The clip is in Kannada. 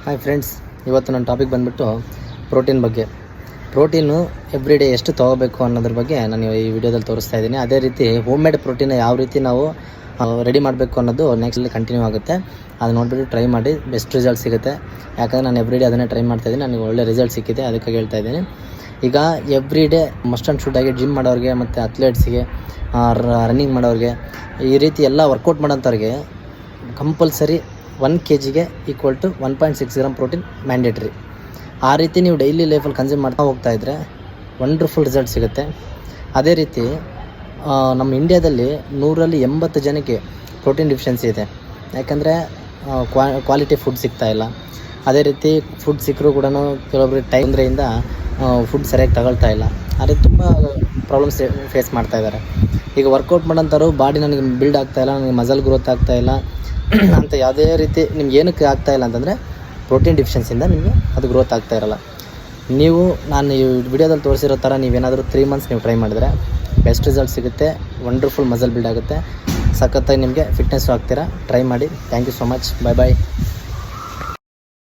ಹಾಯ್ ಫ್ರೆಂಡ್ಸ್, ಇವತ್ತು ನನ್ನ ಟಾಪಿಕ್ ಬಂದುಬಿಟ್ಟು ಪ್ರೋಟೀನ್ ಬಗ್ಗೆ. ಪ್ರೋಟೀನು ಎವ್ರಿ ಡೇ ಎಷ್ಟು ತೊಗೋಬೇಕು ಅನ್ನೋದ್ರ ಬಗ್ಗೆ ನಾನು ಈ ವಿಡಿಯೋದಲ್ಲಿ ತೋರಿಸ್ತಾ ಇದ್ದೀನಿ. ಅದೇ ರೀತಿ ಹೋಮ್ ಮೇಡ್ ಪ್ರೋಟೀನ್ ಯಾವ ರೀತಿ ನಾವು ರೆಡಿ ಮಾಡಬೇಕು ಅನ್ನೋದು ನೆಕ್ಸ್ಟಲ್ಲಿ ಕಂಟಿನ್ಯೂ ಆಗುತ್ತೆ. ಅದು ನೋಡಿಬಿಟ್ಟು ಟ್ರೈ ಮಾಡಿ, ಬೆಸ್ಟ್ ರಿಸಲ್ಟ್ ಸಿಗುತ್ತೆ. ಯಾಕಂದರೆ ನಾನು ಎವ್ರಿ ಡೇ ಅದನ್ನೇ ಟ್ರೈ ಮಾಡ್ತಾಯಿದ್ದೀನಿ, ನನಗೆ ಒಳ್ಳೆ ರಿಸಲ್ಟ್ ಸಿಕ್ಕಿದೆ, ಅದಕ್ಕೆ ಹೇಳ್ತಾ ಇದ್ದೀನಿ. ಈಗ every day must and should ಆಗಿ ಜಿಮ್ ಮಾಡೋರಿಗೆ ಮತ್ತು ಅಥ್ಲೇಟ್ಸ್ಗೆ, ರನ್ನಿಂಗ್ ಮಾಡೋರಿಗೆ, ಈ ರೀತಿ ಎಲ್ಲ ವರ್ಕೌಟ್ ಮಾಡೋಂಥವ್ರಿಗೆ compulsory 1 kg equal to 1.6 gram protein mandatory. ಆ ರೀತಿ ನೀವು ಡೈಲಿ ಲೈಫಲ್ಲಿ ಕನ್ಸ್ಯೂಮ್ ಮಾಡ್ತಾ ಹೋಗ್ತಾ ಇದ್ದರೆ ವಂಡರ್ಫುಲ್ ರಿಸಲ್ಟ್ ಸಿಗುತ್ತೆ. ಅದೇ ರೀತಿ ನಮ್ಮ ಇಂಡಿಯಾದಲ್ಲಿ 100ರಲ್ಲಿ 80 ಜನಕ್ಕೆ ಪ್ರೋಟೀನ್ ಡಿಫಿಷಿಯನ್ಸಿ ಇದೆ. ಯಾಕಂದರೆ ಕ್ವಾಲಿಟಿ ಫುಡ್ ಸಿಗ್ತಾಯಿಲ್ಲ. ಅದೇ ರೀತಿ ಫುಡ್ ಸಿಕ್ಕರೂ ಕೂಡ ಕೆಲವೊಬ್ಬರು ತೊಂದರೆಯಿಂದ ಫುಡ್ ಸರಿಯಾಗಿ ತಗೊಳ್ತಾ ಇಲ್ಲ. ಅದೇ ತುಂಬ ಪ್ರಾಬ್ಲಮ್ಸ್ ಫೇಸ್ ಮಾಡ್ತಾಯಿದ್ದಾರೆ. ಈಗ ವರ್ಕೌಟ್ ಮಾಡೋಂಥವ್ರು ಬಾಡಿ ನನಗೆ ಬಿಲ್ಡ್ ಆಗ್ತಾಯಿಲ್ಲ, ನನಗೆ ಮಸಲ್ ಗ್ರೋತ್ ಆಗ್ತಾಯಿಲ್ಲ ಅಂತ ಯಾವುದೇ ರೀತಿ ನಿಮ್ಗೆ ಏನಕ್ಕೆ ಆಗ್ತಾಯಿಲ್ಲ ಅಂತಂದರೆ ಪ್ರೋಟೀನ್ ಡಿಫಿಷಿಯನ್ಸಿಯಿಂದ ನಿಮಗೆ ಅದು ಗ್ರೋತ್ ಆಗ್ತಾ ಇರಲ್ಲ. ನೀವು ನಾನು ಈ ವಿಡಿಯೋದಲ್ಲಿ ತೋರಿಸಿರೋ ಥರ ನೀವೇನಾದರೂ 3 months ನೀವು ಟ್ರೈ ಮಾಡಿದ್ರೆ ಬೆಸ್ಟ್ ರಿಸಲ್ಟ್ ಸಿಗುತ್ತೆ. ವಂಡರ್ಫುಲ್ ಮಸಲ್ ಬಿಲ್ಡ್ ಆಗುತ್ತೆ. ಸಖತ್ತಾಗಿ ನಿಮಗೆ ಫಿಟ್ನೆಸ್ಸು ಆಗ್ತೀರಾ. ಟ್ರೈ ಮಾಡಿ. Thank you so much. Bye bye.